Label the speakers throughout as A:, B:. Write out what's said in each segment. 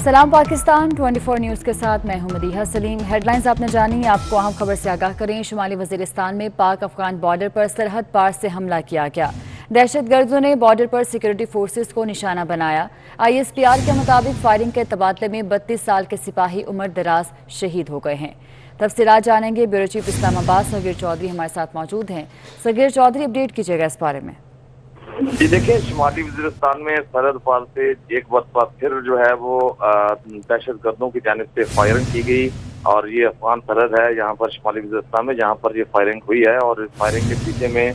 A: सलाम पाकिस्तान 24 न्यूज़ के साथ मैं हूं मदीहा सलीम। हेडलाइंस आपने जानी, आपको अहम खबर से आगाह करें। शुमाली वज़ीरिस्तान में पाक अफगान बॉर्डर पर सरहद पार से हमला किया गया। दहशतगर्दों ने बॉर्डर पर सिक्योरिटी फोर्सेस को निशाना बनाया। ISPR के मुताबिक फायरिंग के तबादले में 32 साल के सिपाही उम्र दराज शहीद हो गए हैं। तफसीलात जानेंगे। ब्यूरो चीफ इस्लामाबाद सगीर चौधरी हमारे साथ मौजूद हैं। सगीर चौधरी, अपडेट कीजिएगा इस बारे में।
B: जी देखिए, शुमाली वज़ीरिस्तान में सरहद पार से एक बार फिर जो है वो दहशतगर्दों की जानिब से फायरिंग की गई और ये अफगान सरहद है यहाँ पर शुमाली वज़ीरिस्तान में, जहाँ पर ये फायरिंग हुई है। और इस फायरिंग के पीछे में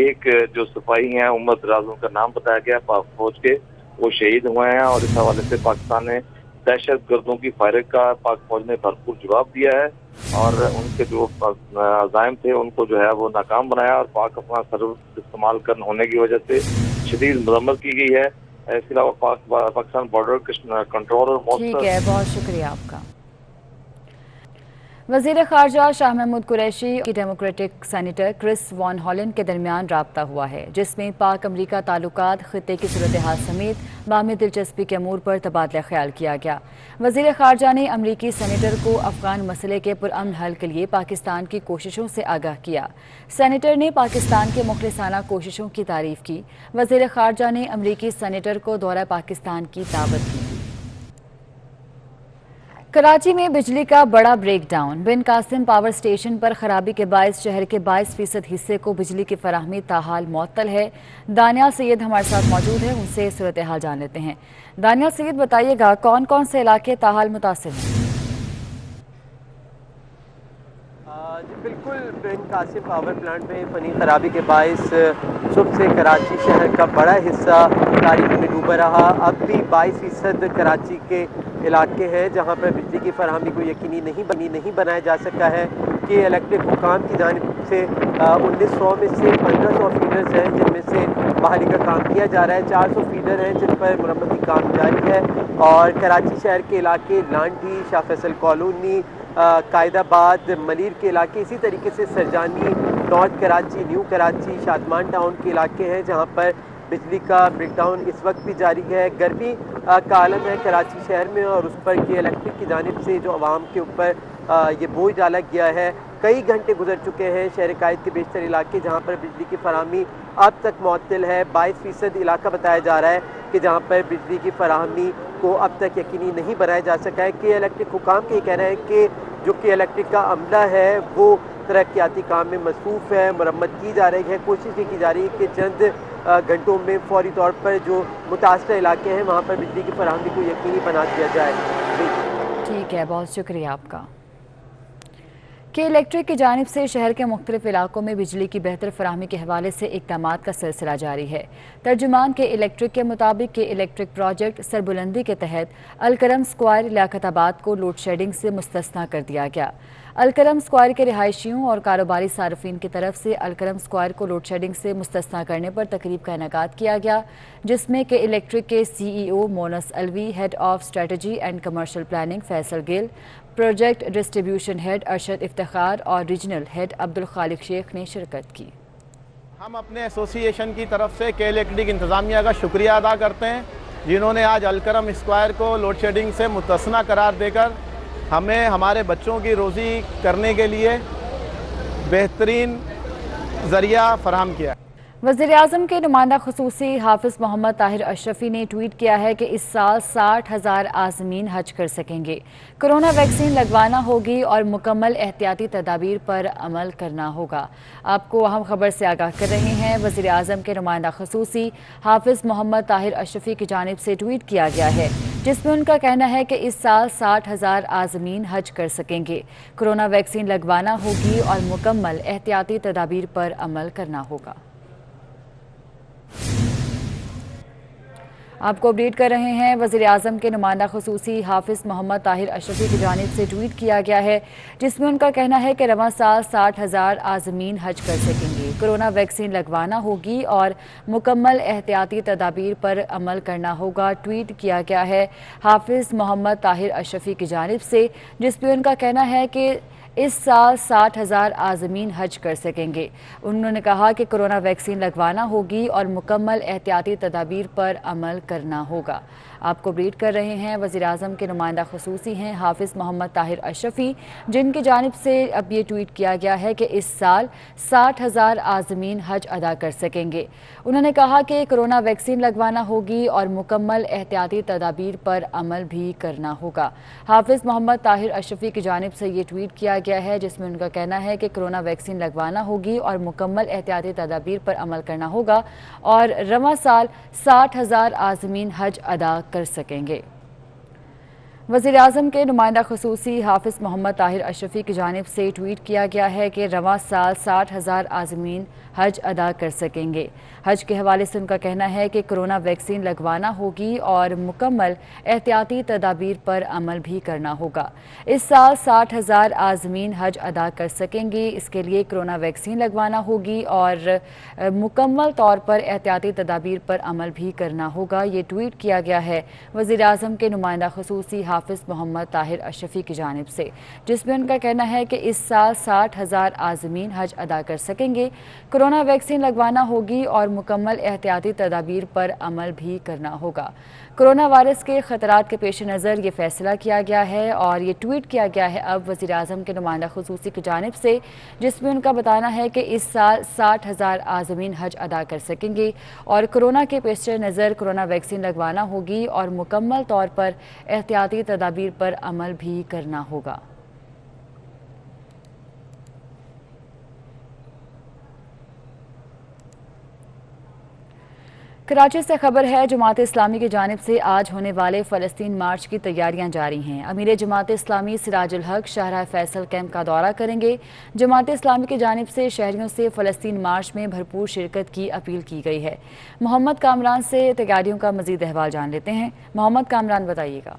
B: एक जो सिपाही हैं उम्र दराज, उनका नाम बताया गया पाक फौज के, वो शहीद हुए हैं। और इस हवाले से पाकिस्तान ने दहशतगर्दों की फायरिंग का पाक फौज ने भरपूर जवाब दिया है और उनके जो अज़ाइम थे उनको जो है वो नाकाम बनाया और पाक अफगान सरहद इस्तेमाल होने की वजह से शदीद मरम्मत की गई है। इसके अलावा पाकिस्तान बॉर्डर कंट्रोल और
A: ठीक है, बहुत शुक्रिया आपका। वज़ीर ख़ारजा शाह महमूद कुरैशी की Democratic senator Chris Van Hollen के दरमियान राब्ता हुआ है, जिसमें पाक अमरीका ताल्लुकात, खित्ते की सूरत हाल समेत बाहमी दिलचस्पी के अमूर पर तबादला ख्याल किया गया। वज़ीर ख़ारजा ने अमरीकी सेनेटर को अफ़गान मसले के पुरअमन हल के लिए पाकिस्तान की कोशिशों से आगाह किया। सेनेटर ने पाकिस्तान के मुखलिसाना कोशिशों की तारीफ की। वज़ीर ख़ारजा ने अमरीकी सेनेटर को दौरा पाकिस्तान की दावत दी। कराची में बिजली का बड़ा ब्रेक डाउन। बिन कासिम पावर स्टेशन पर खराबी के बायस शहर के 22% हिस्से को बिजली की फराहमी ताहाल मुअत्तल है। दानियाल सैयद हमारे साथ मौजूद है, उनसे सूरत हाल जान लेते हैं। दानियाल सैयद, बताइएगा कौन कौन से इलाके ताहाल मुतासिर हैं?
C: जी बिल्कुल, बिन कासिम पावर प्लांट में फनी खराबी के बायस सुबह से कराची शहर का बड़ा हिस्सा तारीकी में डूबा रहा। अब भी 22% कराची के इलाके हैं जहां पर बिजली की फराहमी को यकीनी नहीं बनाया जा सका है कि इलेक्ट्रिक हुकाम की जानिब से 1900 में से 1500 फीडर्स हैं जिनमें से बहाली का काम किया जा रहा है। 400 फीडर हैं जिन पर मरम्मती काम जारी है। और कराची शहर के इलाके लांडी, शाह फैसल कॉलोनी, कायदाबाद, मलिर के इलाके, इसी तरीके से Sarjani, north Karachi, new Karachi, Shadman town के इलाके हैं जहां पर बिजली का ब्रेकडाउन इस वक्त भी जारी है। गर्मी का आलम है कराची शहर में और उस पर ये इलेक्ट्रिक की जानिब से जो आवाम के ऊपर ये बोझ डाला गया है। कई घंटे गुजर चुके हैं शहर कायद के बेशतर इलाके जहाँ पर बिजली की फराहमी अब तक मुअत्तल है। 22% इलाका बताया जा रहा है कि जहाँ पर बिजली की फराहमी को अब तक यकीनी नहीं बनाया जा सका है। कि इलेक्ट्रिक हुकाम के कहना है कि जो कि इलेक्ट्रिक का अमला है वो तरक्याती काम में मसरूफ़ है, मरम्मत की जा रही है। कोशिश ये की जा रही है कि चंद घंटों में फौरी तौर पर जो मुतासर इलाके हैं वहाँ पर बिजली की फराहमी को यकीनी बना दिया जाए।
A: ठीक है, बहुत शुक्रिया आपका। कि इलेक्ट्रिक की जानिब से शहर के मुख्तलिफ इलाकों में बिजली की बेहतर फराहमी के हवाले से इक़दामात का सिलसिला जारी है। तर्जुमान के इलेक्ट्रिक के मुताबिक कि इलेक्ट्रिक प्रोजेक्ट सरबुलंदी के तहत अलकरम स्क्वायर लियाकताबाद को लोड शेडिंग से मुस्तस्ना कर दिया गया। अलकरम स्क्वायर के रिहायशियों और कारोबारी सार्फिन की तरफ से अलकरम स्क्वायर को लोड शेडिंग से मुस्तस्ना करने पर तकरीब का इनेकाद किया गया, जिसमें कि इलेक्ट्रिक के CEO Moonis Alvi, head of strategy and commercial planning Faisal Gill, project distribution head Arshad Iftikhar और रीजनल हेड अब्दुल खालिक शेख ने शिरकत की।
D: हम अपने एसोसिएशन की तरफ से के इलेक्ट्रिक इंतज़ामिया का शुक्रिया अदा करते हैं, जिन्होंने आज अलकरम स्क्वायर को लोड शेडिंग से मुतस्ना करार देकर हमें हमारे बच्चों की रोज़ी करने के लिए बेहतरीन ज़रिया फराहम किया।
A: वज़ीर-ए-आज़म के नुमाइंदा खुसूसी हाफिज़ मोहम्मद ताहिर अशरफी ने ट्वीट किया है कि इस साल 60,000 आज़मीन हज कर सकेंगे। कोरोना वैक्सीन लगवाना होगी और मुकम्मल एहतियाती तदाबीर पर अमल करना होगा। आपको अहम खबर से आगाह कर रहे हैं। वज़ीर-ए-आज़म के नुमाइंदा खुसूसी हाफिज़ मोहम्मद ताहिर अशरफी की जानिब से ट्वीट किया गया है, जिसमें उनका कहना है कि इस साल 60,000 आज़मीन हज कर सकेंगे। कोरोना वैक्सीन लगवाना होगी और मुकम्मल एहतियाती तदाबीर पर अमल करना होगा। आपको अपडेट कर रहे हैं। वज़ीर-ए-आज़म के नुमाइंदा खुसूसी हाफिज़ मोहम्मद ताहिर अशरफी की जानिब से ट्वीट किया गया है, जिसमें उनका कहना है कि रवां साल 60,000 आज़मीन हज कर सकेंगे। कोरोना वैक्सीन लगवाना होगी और मुकम्मल एहतियाती तदाबीर पर अमल करना होगा। ट्वीट किया गया है हाफिज़ मोहम्मद ताहिर अशरफी की जानिब से, जिसमें उनका कहना है कि इस साल 60,000 आज़मीन हज कर सकेंगे। उन्होंने कहा कि कोरोना वैक्सीन लगवाना होगी और मुकम्मल एहतियाती तदाबीर पर अमल करना होगा। आपको ब्रीड कर रहे हैं वज़ीर-ए-आज़म के नुमाइंदा ख़ुसूसी हैं हाफिज़ मोहम्मद ताहिर अशरफी, जिनकी जानिब से अब ये ट्वीट किया गया है कि इस साल 60,000 आज़मीन हज अदा कर सकेंगे। उन्होंने कहा कि कोरोना वैक्सीन लगवाना होगी और मुकम्मल एहतियाती तदाबीर पर अमल भी करना होगा। हाफिज़ मोहम्मद ताहिर अशरफी की जानिब से ये ट्वीट किया गया है, जिसमें उनका कहना है कि कोरोना वैक्सीन लगवाना होगी और मुकम्मल एहतियाती तदाबीर पर अमल करना होगा और रवां साल 60,000 आज़मीन हज अदा कर सकेंगे। वज़ीर-ए-आज़म के नुमाइंदा ख़ुसूसी हाफिज़ मोहम्मद ताहिर अशरफी की जानिब से ट्वीट किया गया है कि रवां साल 60,000 आज़मीन हज अदा कर सकेंगे। हज के हवाले से उनका कहना है कि कोरोना वैक्सीन लगवाना होगी और मुकम्मल एहतियाती तदाबीर पर अमल भी करना होगा। इस साल 60,000 आज़मीन हज अदा कर सकेंगे। इसके लिए कोरोना वैक्सीन लगवाना होगी और मुकम्मल तौर पर एहतियाती तदाबीर पर अमल भी करना होगा। ये ट्वीट किया गया है वज़ीर-ए-आज़म के नुमाइंदा ख़ुसूसी हाफिज़ मोहम्मद ताहिर अशरफी की जानिब से, जिसमें उनका कहना है कि इस साल 60,000 आज़मीन हज अदा कर सकेंगे। कोरोना वैक्सीन लगवाना होगी और मुकम्मल एहतियाती तदाबीर पर अमल भी करना होगा। कोरोना वायरस के ख़तरात के पेश नज़र ये फैसला किया गया है और ये ट्वीट किया गया है अब वज़ीर-ए-आज़म के नुमाइंदा ख़ुसूसी की जानिब से, जिसमें उनका बताना है कि इस साल 60,000 आज़मीन हज अदा कर सकेंगे और कोरोना के पेश नज़र कोरोना वैक्सीन लगवाना होगी और मुकम्मल तौर पर एहतियाती तदाबीर पर अमल भी करना होगा। कराची से खबर है, जमात इस्लामी की जानिब से आज होने वाले फ़लस्तीन मार्च की तैयारियां जारी हैं। अमीर जमात इस्लामी सिराजुल हक शाहराह फैसल कैंप का दौरा करेंगे। जमात इस्लामी की जानिब से शहरियों से फ़लस्तीन मार्च में भरपूर शिरकत की अपील की गई है। मोहम्मद कामरान से तैयारियों का मज़ीद अहवाल जान लेते हैं। मोहम्मद कामरान, बताइएगा।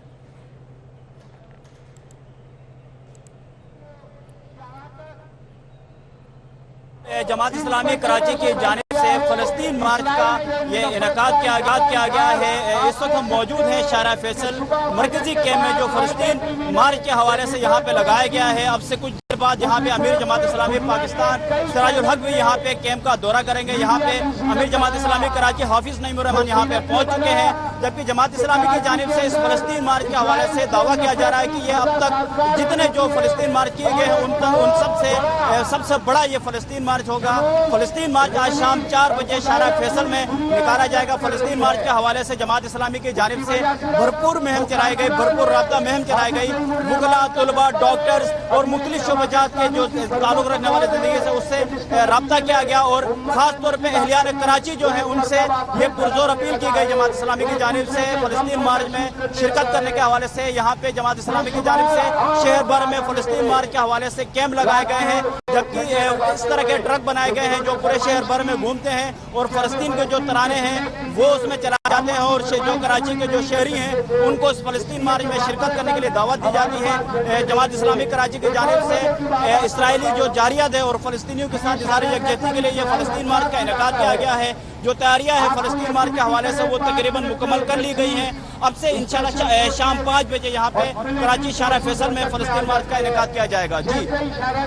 E: जमात इस्लामी कराची की जानिब से फ़लस्तीन मार्च का ये इनेकाद किया गया है। इस वक्त हम मौजूद हैं शाहराह फैसल मरकजी कैंप में, जो फ़लस्तीन मार्च के हवाले से यहाँ पे लगाया गया है। अब से कुछ देर बाद यहाँ पे अमीर जमात इस्लामी पाकिस्तान सिराजुल हक भी यहाँ पे कैंप का दौरा करेंगे। यहाँ पे अमीर जमात इस्लामी कराची हाफिज़ नईमुर रहमान यहाँ पे पहुँच चुके हैं, जबकि जमात इस्लामी की जानिब से इस फ़लस्तीन मार्च के हवाले से दावा किया जा रहा है कि ये अब तक जितने जो फ़लस्तीन मार्च किए गए हैं उन सबसे बड़ा ये फ़लस्तीन मार्च होगा। फ़लस्तीन मार्च आज शाम 4 बजे शाहराह फैसल में निकाला जाएगा। फ़लस्तीन मार्च के हवाले से जमात इस्लामी की जानिब से भरपूर मुहिम चलाई गई, भरपूर राब्ता मुहिम चलाई गई। मुगला, तलबा, डॉक्टर्स और मुख्तलिफ शोबजात के जो ताल्लुक़ रखने वाले ज़िंदगी से उससे राब्ता किया गया और ख़ास तौर पर अहलियान कराची जो है उनसे ये पुरजोर अपील की गई जमात इस्लामी की जानिब से फ़लस्तीन मार्च में शिरकत करने के हवाले से। यहाँ पे जमात इस्लामी की जानिब से शहर भर में फ़लस्तीन मार्च के हवाले से कैंप लगाए गए हैं, जबकि इस तरह के ट्रक बनाए गए हैं जो पूरे शहर भर में घूमते हैं और फ़लस्तीन के जो तराने हैं वो उसमें चलाए जाते हैं और जो कराची के जो शहरी हैं उनको इस फ़लस्तीन मार्च में शिरकत करने के लिए दावत दी जाती है। जमात इस्लामी कराची की जानिब से इसराइली जो जारियत है और फ़लस्तीनियों के साथ इज़हार यकजहती के लिए ये फ़लस्तीन मार्च का इनेकाद किया गया है। जो तैयारियां हैं फ़लस्तीन मार्च के हवाले से वो तकरीबन मुकम्मल कर ली गई हैं। अब से इंशाल्लाह शाम 5 बजे यहाँ पे कराची शाहराह फैसल में फ़लस्तीन मार्च का इनेकाद किया जाएगा। जी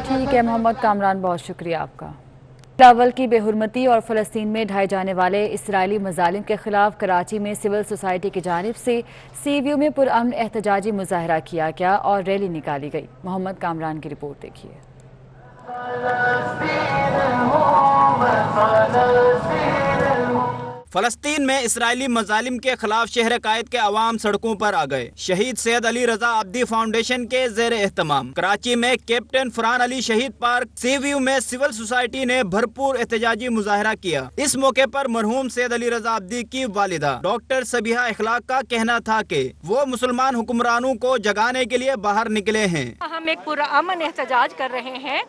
A: ठीक है मोहम्मद कामरान, बहुत शुक्रिया आपका। बिलावल की बेहुरमती और फ़लस्तीन में ढाए जाने वाले इसराइली मज़ालिम के खिलाफ कराची में सिविल सोसाइटी की जानिब से CVU में पुरअमन एहतजाजी मुजाहरा किया गया और रैली निकाली गई। मोहम्मद कामरान की रिपोर्ट देखिए।
E: फ़लस्तीन में इसराइली मज़ालिम के खिलाफ शहर कायद के अवाम सड़कों पर आ गए। शहीद सैयद अली रजा अब्दी फाउंडेशन के ज़ेर एहतमाम कराची में कैप्टन फरहान अली शहीद पार्क CVU में सिविल सोसाइटी ने भरपूर एहतजाजी मुजाहरा किया। इस मौके पर मरहूम सैयद अली रजा अब्दी की वालिदा डॉक्टर सबिहा इखलाक का कहना था कि वो मुसलमान हुक्मरानों को जगाने के लिए बाहर निकले हैं।
F: हम एक पुरअमन एहतजाज कर रहे हैं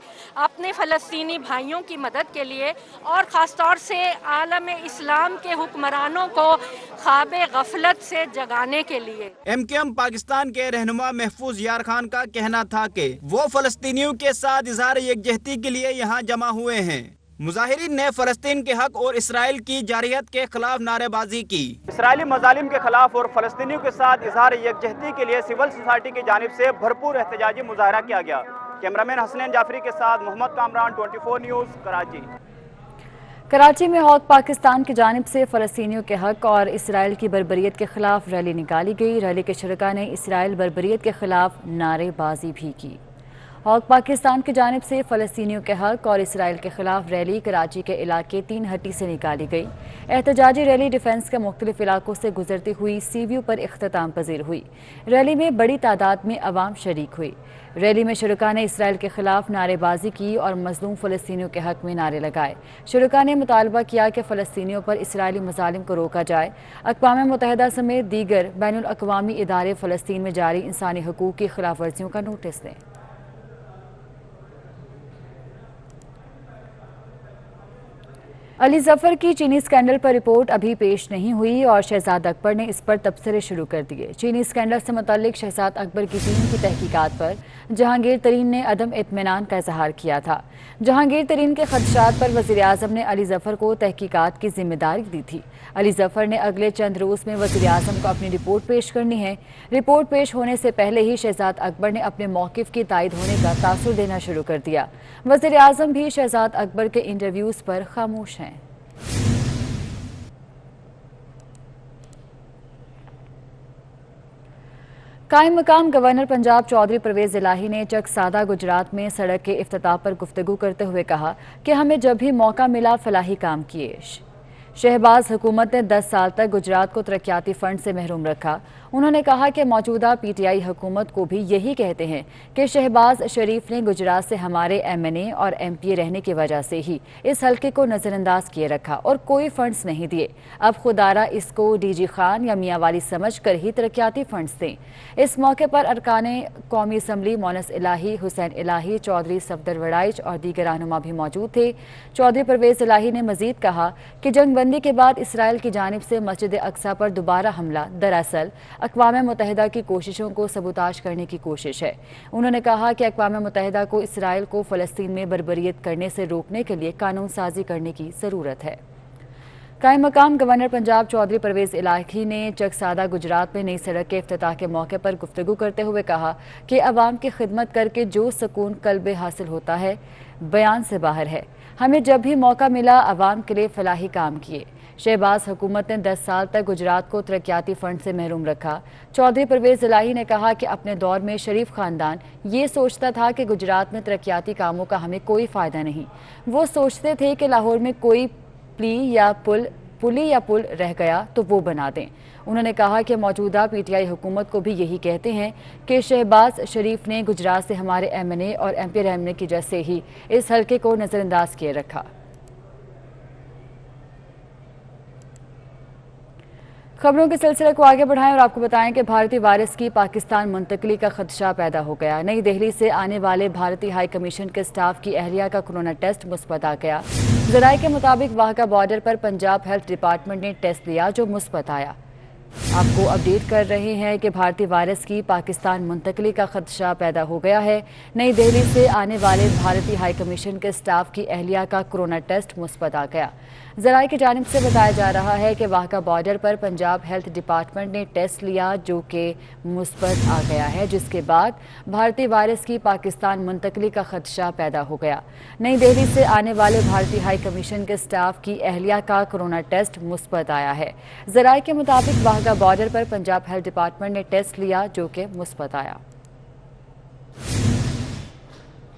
F: अपने फ़लस्तीनी भाइयों की मदद के लिए और ख़ास तौर से आलम इस्लाम के हुक्मरानों को ख्वाबे गफलत से जगाने के लिए।
E: MKM पाकिस्तान के रहनुमा महफूज यार खान का कहना था कि वो फ़लस्तीनियों के साथ इज़हार यकजहती के लिए यहाँ जमा हुए हैं। मुजाहिरीन ने फ़लस्तीन के हक और इसराइल की जारियत के खिलाफ नारेबाजी की। इसराइली मज़ालिम के खिलाफ और फ़लस्तीनियों के साथ इज़हार यकजहती के लिए सिविल सोसाइटी की जानिब से भरपूर एहतजाजी मुजाहरा किया गया। कैमरामैन हसनैन जाफरी के साथ मोहम्मद कामरान, 24 न्यूज़, कराची।
A: कराची में हौक पाकिस्तान की जानिब से फ़लस्तीनियों के हक़ और इसराइल की बर्बरियत के ख़िलाफ़ रैली निकाली गई। रैली के शुरका ने इसराइल बर्बरियत के ख़िलाफ़ नारेबाजी भी की। हौक पाकिस्तान की जानिब से फ़लस्तीनियों के हक़ और इसराइल के ख़िलाफ़ रैली कराची के इलाके 3 हट्टी से निकाली गई। एहतजाजी रैली डिफेंस के मुख्तलिफ इलाकों से गुजरती हुई सी व्यू पर इख्तिताम पजीर हुई। रैली में बड़ी तादाद में अवाम शरीक हुई। रैली में शुरका ने इसराइल के ख़िलाफ़ नारेबाजी की और मज़लूम फ़लस्तीनियों के हक़ में नारे लगाए। शुरका ने मुतालबा किया कि फ़लस्तीनियों पर इसराइली मज़ालिम को रोका जाए। अक़वाम मुत्तहिदा समेत दीगर बैनुल अक़वामी इदारे फ़लस्तीन में जारी इंसानी हकूक़ की खिलाफ वर्जियों का नोटिस दें। अली ज़फ़र की चीनी स्कैंडल पर रिपोर्ट अभी पेश नहीं हुई और शहजाद अकबर ने इस पर तबसरे शुरू कर दिए। चीनी स्कैंडल से मुतल्लिक शहजाद अकबर की टीम की तहकीकात पर जहांगीर तरीन ने अदम इत्मीनान का इजहार किया था। जहांगीर तरीन के खदशात पर वज़ीर आज़म ने अली ज़फ़र को तहकीकात की जिम्मेदारी दी थी। अली ज़फ़र ने अगले चंद रोज़ में वज़ीर आज़म को अपनी रिपोर्ट पेश करनी है। रिपोर्ट पेश होने से पहले ही शहजाद अकबर ने अपने मौक़िफ़ की तायद होने का तासुर देना शुरू कर दिया। वज़ीर आज़म भी शहजाद अकबर के इंटरव्यूज़ पर खामोश हैं। कायम मकाम गवर्नर पंजाब चौधरी परवेज़ इलाही ने चक सादा गुजरात में सड़क के इफ्तिताह पर गुफ्तगू करते हुए कहा कि हमें जब भी मौका मिला फलाही काम किए। शहबाज हुकूमत ने 10 साल तक गुजरात को तरक्याती फंड से महरूम रखा। उन्होंने कहा कि मौजूदा पीटीआई हुकूमत को भी यही कहते हैं कि शहबाज शरीफ ने गुजरात से हमारे एमएनए और एमपीए रहने की वजह से ही इस हल्के को नज़रअंदाज किए रखा और कोई फंड्स नहीं दिए। अब खुदारा इसको डीजी खान या मियाँ वाली समझ कर ही तरक्याती फंड्स दें। इस मौके पर अरकाने कौमी असम्बली मोनस इलाही, हुसैन इलाही, चौधरी सफदर वड़ाइच और दीगर रहनुमा भी मौजूद थे। चौधरी परवेज़ इलाही ने मजीद कहा कि जंगबंदी के बाद इसराइल की जानिब से मस्जिद अक्सा पर दोबारा हमला दरअसल अक़वाम मुत्तहिदा की कोशिशों को सबूताज करने की कोशिश है। उन्होंने कहा कि अक़वाम मुत्तहिदा को इसराइल को फ़लस्तीन में बर्बरियत करने से रोकने के लिए कानून साजी करने की ज़रूरत है। कायम मकाम गवर्नर पंजाब चौधरी परवेज़ इलाही ने चक सादा गुजरात में नई सड़क के इफ्तिताह के मौके पर गुफ्तगू करते हुए कहा कि अवाम की खिदमत करके जो सुकून कल्बे हासिल होता है बयान से बाहर है। हमें जब भी मौका मिला अवाम के लिए फलाही काम किए। शहबाज हुकूमत ने 10 साल तक गुजरात को तरक्याती फंड से महरूम रखा। चौधरी परवेज़ इलाही ने कहा कि अपने दौर में शरीफ खानदान ये सोचता था कि गुजरात में तरक्याती कामों का हमें कोई फ़ायदा नहीं। वो सोचते थे कि लाहौर में कोई पुली या पुल रह गया तो वो बना दें। उन्होंने कहा कि मौजूदा पीटीआई हुकूमत को भी यही कहते हैं कि शहबाज शरीफ ने गुजरात से हमारे एमएनए और एमपी रहने की वजह से ही इस हल्के को नज़रअंदाज किए रखा। खबरों के सिलसिले को आगे बढ़ाएं और आपको बताएं कि भारतीय वायरस की पाकिस्तान मुंतकली का खदशा पैदा हो गया। नई दिल्ली से आने वाले भारतीय हाई कमीशन के स्टाफ की अहलिया का कोरोना टेस्ट मुस्बत आ गया। ज़राए के मुताबिक वाहगा बॉर्डर पर पंजाब हेल्थ डिपार्टमेंट ने टेस्ट लिया जो मुस्बत आया। आपको अपडेट कर रहे हैं कि भारतीय वायरस की पाकिस्तान मुंतकली का खदशा पैदा हो गया है। नई दिल्ली से आने वाले भारतीय हाई कमीशन के स्टाफ की अहलिया का कोरोना टेस्ट मुस्बत आ गया। ज़राए की जानिब से बताया जा रहा है कि वाहगा बॉर्डर पर पंजाब हेल्थ डिपार्टमेंट ने टेस्ट लिया जो कि मुस्बत आ गया है, जिसके बाद भारतीय वायरस की पाकिस्तान मुंतकली का खदशा पैदा हो गया। नई दिल्ली से आने वाले भारतीय हाई कमीशन के स्टाफ की अहलिया का कोरोना टेस्ट मुस्बत आया है। ज़राए के मुताबिक वाहगा बॉर्डर पर पंजाब हेल्थ डिपार्टमेंट ने टेस्ट लिया जो कि मुस्बत आया।